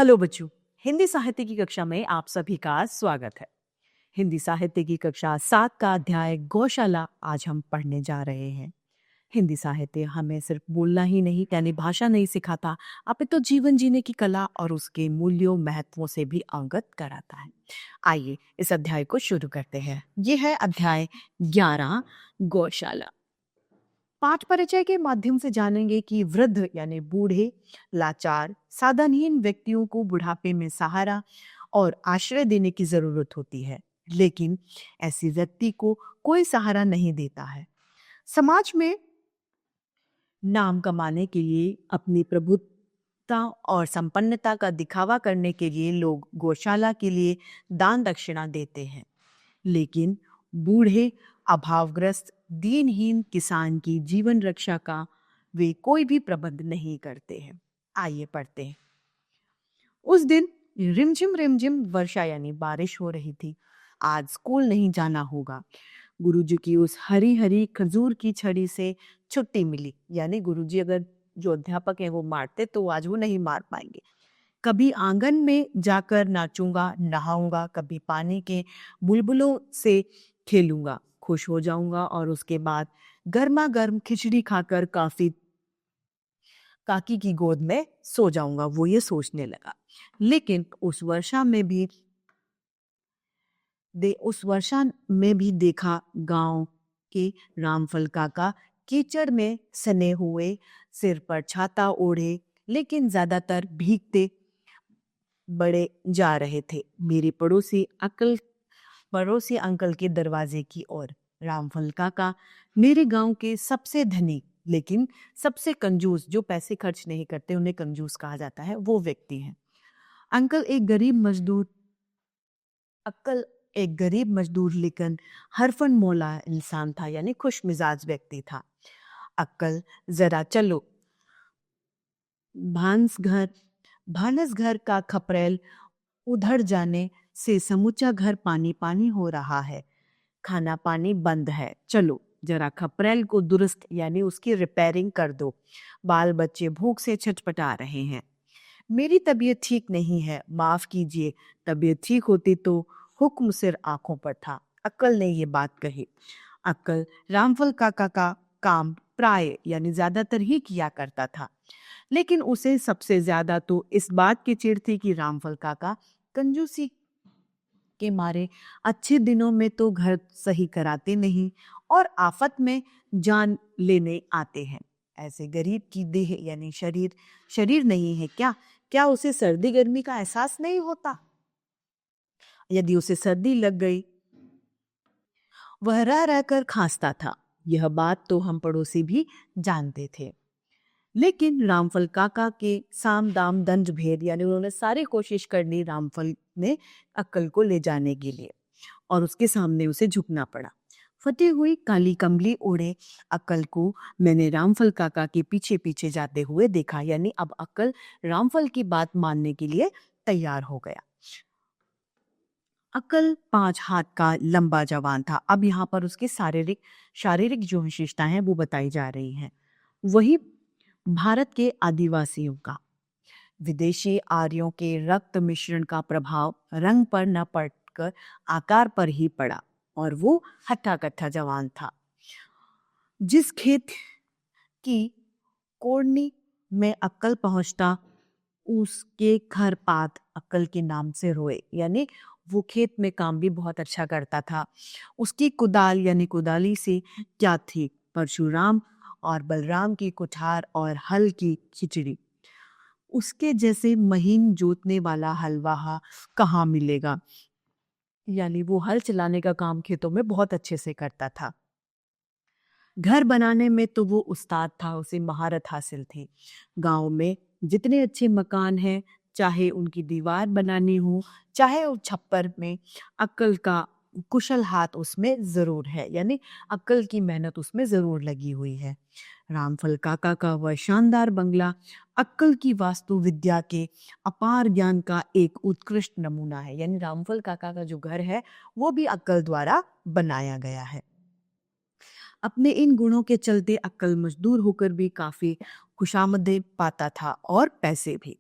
Hello बच्चों, हिंदी साहित्य की कक्षा में आप सभी का स्वागत है। हिंदी साहित्य की कक्षा 7 का अध्याय गौशाला आज हम पढ़ने जा रहे हैं। हिंदी साहित्य हमें सिर्फ बोलना ही नहीं यानी भाषा नहीं सिखाता, अपितु जीवन जीने की कला और उसके मूल्यों महत्वों से भी अवगत कराता है। आइए इस अध्याय को शुरू करते हैं। यह है अध्याय 11 गौशाला। पाठ परिचय के माध्यम से जानेंगे कि वृद्ध यानी बूढ़े, लाचार, साधनहीन व्यक्तियों को बुढ़ापे में सहारा और आश्रय देने की जरूरत होती है, लेकिन ऐसी व्यक्ति को कोई सहारा नहीं देता है। समाज में नाम कमाने के लिए, अपनी प्रभुत्ता और संपन्नता का दिखावा करने के लिए लोग गौशाला के लिए दान दक्षिणा देते हैं, लेकिन बूढ़े, अभावग्रस्त, दीनहीन किसान की जीवन रक्षा का वे कोई भी प्रबंध नहीं करते हैं। आइए पढ़ते हैं। उस दिन रिमझिम रिमझिम वर्षा यानी बारिश हो रही थी। आज स्कूल नहीं जाना होगा। गुरुजी की उस हरी हरी खजूर की छड़ी से छुट्टी मिली, यानी गुरुजी अगर जो अध्यापक हैं वो मारते तो आज वो नहीं मार पाएंगे। कभी आंगन में जाकर नाचूंगा, नहाऊंगा, कभी पानी के बुलबुलों से खेलूंगा, खुश हो जाऊंगा और उसके बाद गर्मा गर्म खिचड़ी खाकर काकी की गोद में सो जाऊंगा। वो ये सोचने लगा। लेकिन उस वर्षा में भी देखा गांव के रामफल काका कीचड़ में सने हुए, सिर पर छाता ओढ़े, लेकिन ज्यादातर भीगते बड़े जा रहे थे मेरे पड़ोसी अंकल के दरवाजे की ओर। रामफल काका मेरे गांव के सबसे धनी लेकिन सबसे कंजूस, जो पैसे खर्च नहीं करते उन्हें कंजूस कहा जाता है, वो व्यक्ति हैं। अंकल एक गरीब मजदूर लेकिन हरफन मौला इंसान था, यानी खुश मिजाज व्यक्ति था। अक्कल जरा चलो, भानस घर का खपरेल उधर जाने से समूचा घर पानी पानी हो रहा है, खाना पानी बंद है, चलो जरा खपरेल को दुरुस्त यानी उसकी रिपेयरिंग कर दो, बाल बच्चे भूख से छटपटा रहे हैं। मेरी तबीयत ठीक नहीं है, माफ कीजिए, तबीयत ठीक होती तो हुक्म सिर आंखों पर था। अक्कल ने ये बात कही। अक्कल रामफल काका का काम प्राय यानी ज्यादातर ही किया करता था, लेकिन उसे सबसे ज्यादा तो इस बात की चिढ़ थी कि रामफल काका कंजूसी के मारे अच्छे दिनों में तो घर सही कराते नहीं और आफत में जान लेने आते हैं। ऐसे गरीब की देह यानी शरीर नहीं है क्या? क्या उसे सर्दी गर्मी का एहसास नहीं होता? यदि उसे सर्दी लग गई, वह रह रहकर खांसता था। यह बात तो हम पड़ोसी भी जानते थे, लेकिन रामफल काका के साम दाम दंड भेद यानी उन्होंने सारी कोशिश कर ली रामफल ने अक्कल को ले जाने के लिए, और उसके सामने उसे झुकना पड़ा। फटी हुई काली कंबली ओढ़े अक्कल को मैंने रामफल काका के पीछे पीछे जाते हुए देखा, यानी अब अक्कल रामफल की बात मानने के लिए तैयार हो गया। अक्कल 5 हाथ का लंबा जवान था। अब यहाँ पर उसकी शारीरिक जो विशेषताएं हैं वो बताई जा रही हैं। वही भारत के आदिवासियों का, विदेशी आर्यों के रक्त मिश्रण का प्रभाव रंग पर न पड़कर आकार पर ही पड़ा, और वो हट्टा कट्टा जवान था। जिस खेत की कोड़नी में अक्कल पहुंचता, उसके खरपात अक्कल के नाम से रोए, यानी वो खेत में काम भी बहुत अच्छा करता था। उसकी कुदाल यानी कुदाली से क्या थी, परशुराम और बलराम की कुठार और हल की खिचड़ी। उसके जैसे महीन जोतने वाला हलवाहा कहाँ मिलेगा, यानी वो हल चलाने का काम खेतों में बहुत अच्छे से करता था। घर बनाने में तो वो उस्ताद था, उसे महारत हासिल थी। गांव में जितने अच्छे मकान हैं, चाहे उनकी दीवार बनानी हो, चाहे वो छप्पर में, अक्कल का कुशल हाथ उसमें जरूर है, यानी अक्कल की मेहनत उसमें जरूर लगी हुई है। रामफल काका का वह शानदार बंगला अक्कल की वास्तु विद्या के अपार ज्ञान का एक उत्कृष्ट नमूना है, यानी रामफल काका का जो घर है वो भी अक्कल द्वारा बनाया गया है। अपने इन गुणों के चलते अक्कल मजदूर होकर भी काफी खुशामदें पाता था और पैसे भी।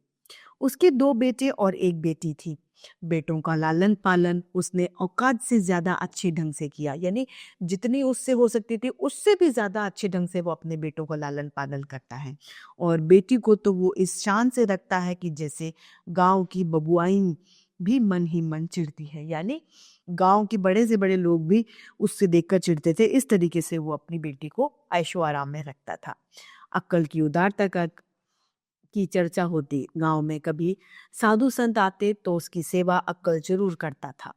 उसके 2 बेटे और 1 बेटी थी। बेटों का लालन पालन उसने औकात से ज्यादा अच्छे ढंग से किया, यानी जितनी उससे हो सकती थी उससे भी ज्यादा अच्छे ढंग से वो अपने बेटों का लालन पालन करता है। और बेटी को तो वो इस शान से रखता है कि जैसे गांव की बबुआइन भी मन ही मन चिढ़ती है, यानी गांव के बड़े से बड़े लोग भी उससे देखकर चिढ़ते थे। इस तरीके से वो अपनी बेटी को ऐशो आराम में रखता था। अक्कल की उदारता की चर्चा होती। गांव में कभी साधु संत आते तो उसकी सेवा अक्कल जरूर करता था।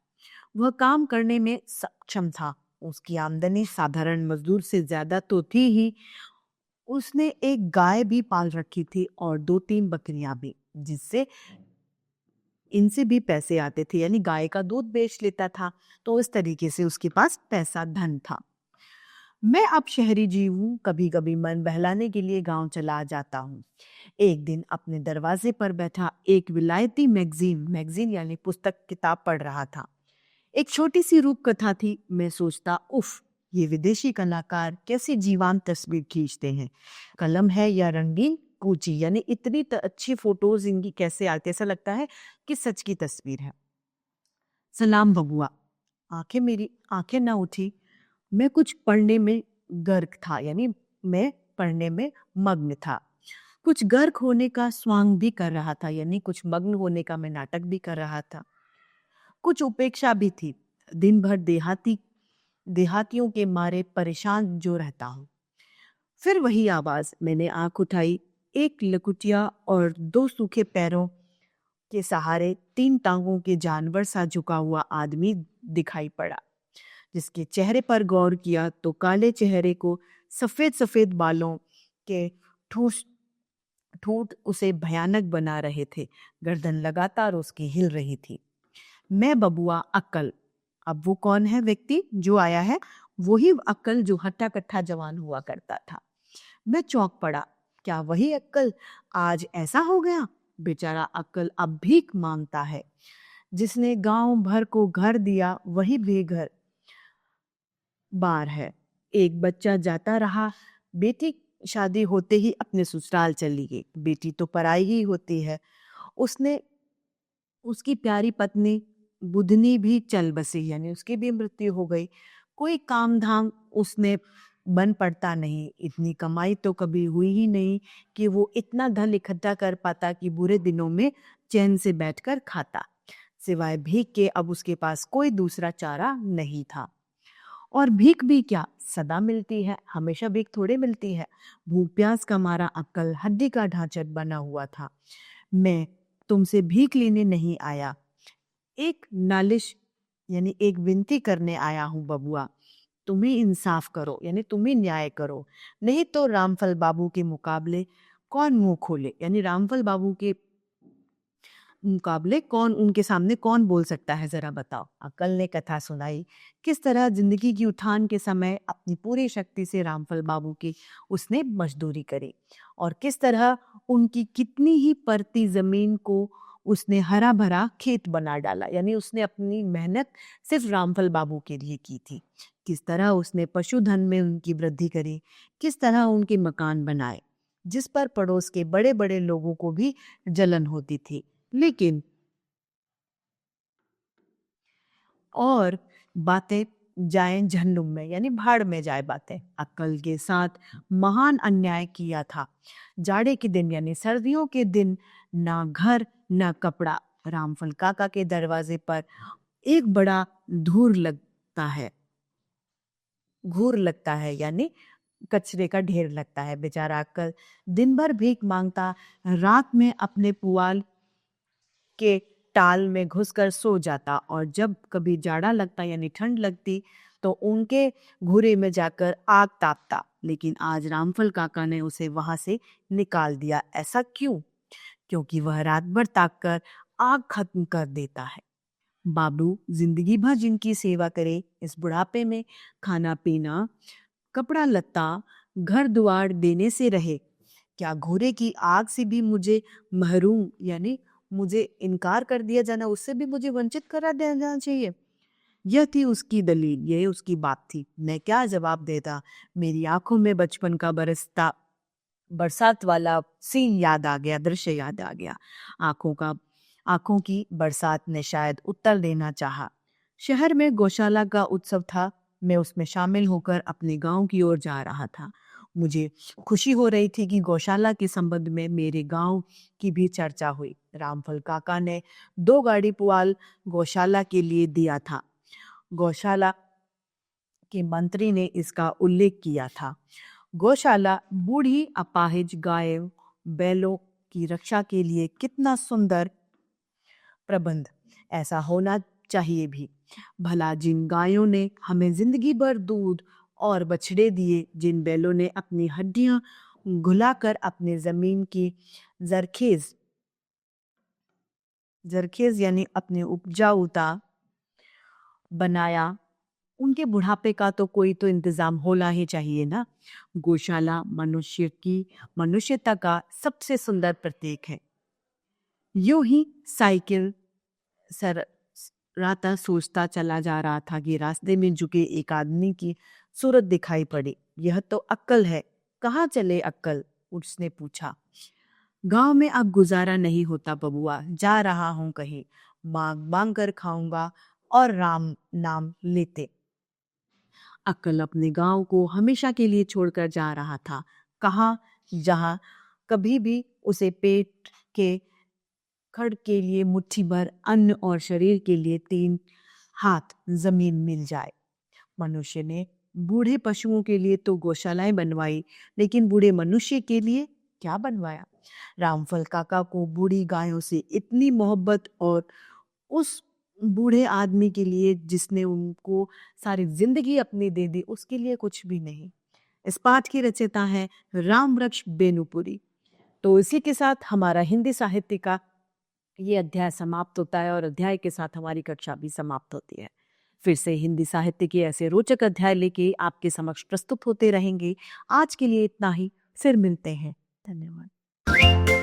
वह काम करने में सक्षम था। उसकी आमदनी साधारण मजदूर से ज्यादा तो थी ही। उसने एक गाय भी पाल रखी थी और 2-3 बकरियां भी, जिससे इनसे भी पैसे आते थे, यानी गाय का दूध बेच लेता था। तो इस तरीके से उसके पास पैसा धन था। मैं अब शहरी जीव हूँ, कभी कभी मन बहलाने के लिए गांव चला जाता हूँ। एक दिन अपने दरवाजे पर बैठा एक विलायती मैगजीन यानी पुस्तक किताब पढ़ रहा था। एक छोटी सी रूप कथा थी। मैं सोचता, उफ, ये विदेशी कलाकार कैसी जीवंत तस्वीर खींचते हैं। कलम है या रंगीन कूची, यानी इतनी अच्छी फोटोज इनकी कैसे आती, ऐसा लगता है कि सच की तस्वीर है। सलाम बबुआ। मेरी आंखें ना उठी। मैं कुछ पढ़ने में गर्क था, यानी मैं पढ़ने में मग्न था। कुछ गर्क होने का स्वांग भी कर रहा था, यानी कुछ मग्न होने का मैं नाटक भी कर रहा था। कुछ उपेक्षा भी थी। दिन भर देहातियों के मारे परेशान जो रहता हूँ। फिर वही आवाज। मैंने आंख उठाई। एक लकुटिया और 2 सूखे पैरों के सहारे 3 टांगों के जानवर सा झुका हुआ आदमी दिखाई पड़ा। जिसके चेहरे पर गौर किया तो काले चेहरे को सफेद सफेद बालों के ठूस ठूठ उसे भयानक बना रहे थे। गर्दन लगातार उसकी हिल रही थी। मैं बबुआ अक्कल। अब वो कौन है व्यक्ति जो आया है? वही अक्कल जो हट्टा कट्ठा जवान हुआ करता था। मैं चौंक पड़ा। क्या वही अक्कल आज ऐसा हो गया? बेचारा अक्कल अब भीख मांगता है। जिसने गांव भर को घर दिया वही बेघर बार है। एक बच्चा जाता रहा। बेटी शादी होते ही अपने ससुराल चली गई। बेटी तो पराई ही होती है। उसने उसकी प्यारी पत्नी बुधनी भी चल बसी, यानी उसकी भी मृत्यु हो गई। कोई काम धाम उसने बन पड़ता नहीं। इतनी कमाई तो कभी हुई ही नहीं कि वो इतना धन इकट्ठा कर पाता कि बुरे दिनों में चैन से बैठकर खाता। सिवाय भीख के अब उसके पास कोई दूसरा चारा नहीं था। और भीख भी क्या सदा मिलती है? हमेशा भीख थोड़े मिलती है। भूख प्यास का मारा अक्कल हड्डी का ढांचा बना हुआ था। मैं तुमसे भीख लेने नहीं आया, एक नालिश यानी एक विनती करने आया हूँ बबुआ। तुम ही इंसाफ करो, यानी तुम ही न्याय करो। नहीं तो रामफल बाबू के मुकाबले कौन मुंह खोले, यानी रामफल बाबू के मुकाबले कौन, उनके सामने कौन बोल सकता है, जरा बताओ। अक्कल ने कथा सुनाई। किस तरह जिंदगी की उठान के समय अपनी पूरी शक्ति से रामफल बाबू की उसने मजदूरी करी और किस तरह उनकी कितनी ही परती जमीन को उसने हरा भरा खेत बना डाला, यानी उसने अपनी मेहनत सिर्फ रामफल बाबू के लिए की थी। किस तरह उसने पशुधन में उनकी वृद्धि करी, किस तरह उनके मकान बनाए जिस पर पड़ोस के बड़े बड़े लोगों को भी जलन होती थी। लेकिन और बातें जाएं जहन्नुम में, यानी भाड़ में जाए बातें। अक्कल के साथ महान अन्याय किया था। जाड़े के दिन यानी सर्दियों के दिन ना घर ना कपड़ा। रामफल काका के दरवाजे पर एक बड़ा धूर लगता है घूर लगता है, यानी कचरे का ढेर लगता है। बेचारा अक्कल दिन भर भीख मांगता, रात में अपने पुआल के टाल में घुसकर सो जाता और जब कभी जाड़ा लगता यानी ठंड लगती तो उनके घूरे में जाकर आग तापता। लेकिन आज रामफल काका ने उसे वहां से निकाल दिया। ऐसा क्यों? क्योंकि वह रात भर ताक कर आग खत्म कर देता है। बाबू जिंदगी भर जिनकी सेवा करे, इस बुढ़ापे में खाना पीना कपड़ा लत्ता घर दुआर देने से रहे। क्या घोड़े की आग से भी मुझे महरूम, यानी मुझे इनकार कर दिया जाना, उससे भी मुझे वंचित करा देना चाहिए? यह थी उसकी दलील, यह उसकी बात थी। मैं क्या जवाब देता? मेरी आंखों में बचपन का बरसता बरसात वाला सीन याद आ गया, दृश्य याद आ गया। आंखों की बरसात ने शायद उत्तर देना चाहा। शहर में गौशाला का उत्सव था। मैं उसमें शामिल होकर अपने गांव की ओर जा रहा था। मुझे खुशी हो रही थी कि गौशाला के संबंध में मेरे गांव की भी चर्चा हुई। रामफल काका ने 2 गाड़ी पुआल गौशाला के लिए दिया था। गौशाला के मंत्री ने इसका उल्लेख किया था। गौशाला बूढ़ी अपाहिज गायों बैलों की रक्षा के लिए कितना सुंदर प्रबंध, ऐसा होना चाहिए भी। भला जिन गायों ने हमें जिंदगी भर दूध और बछड़े दिए, जिन बैलों ने अपनी हड्डियां घुलाकर अपने जमीन की जरखेज जरखेज यानी अपने उपजाऊता बनाया, उनके बुढ़ापे का तो कोई तो इंतजाम होना ही चाहिए ना। गौशाला मनुष्यता का सबसे सुंदर प्रतीक है। यूं ही साइकिल सर राता सोचता चला जा रहा था कि रास्ते में झुके एक आदमी की सूरत दिखाई पड़ी। यह तो अक्कल है। कहाँ चले अक्कल? उसने पूछा। गांव में अब गुजारा नहीं होता बबुआ, जा रहा हूं कहीं, मांग मांग कर खाऊंगा और राम नाम लेते। अक्कल अपने गांव को हमेशा के लिए छोड़कर जा रहा था। कहाँ? जहां कभी भी उसे पेट के खड़ के लिए मुट्ठी भर अन्न और शरीर के लिए 3 हाथ जमीन मिल जाए। मनुष्य ने बूढ़े पशुओं के लिए तो गौशालाएं बनवाई, लेकिन बूढ़े मनुष्य के लिए क्या बनवाया? रामफल काका को बूढ़ी गायों से इतनी मोहब्बत, और उस बूढ़े आदमी के लिए जिसने उनको सारी जिंदगी अपनी दे दी, उसके लिए कुछ भी नहीं। इस पाठ की रचयिता है रामवृक्ष बेनुपुरी। तो इसी के साथ हमारा हिंदी साहित्य का ये अध्याय समाप्त होता है और अध्याय के साथ हमारी कक्षा भी समाप्त होती है। फिर से हिंदी साहित्य के ऐसे रोचक अध्याय लेके आपके समक्ष प्रस्तुत होते रहेंगे। आज के लिए इतना ही, फिर मिलते हैं। धन्यवाद।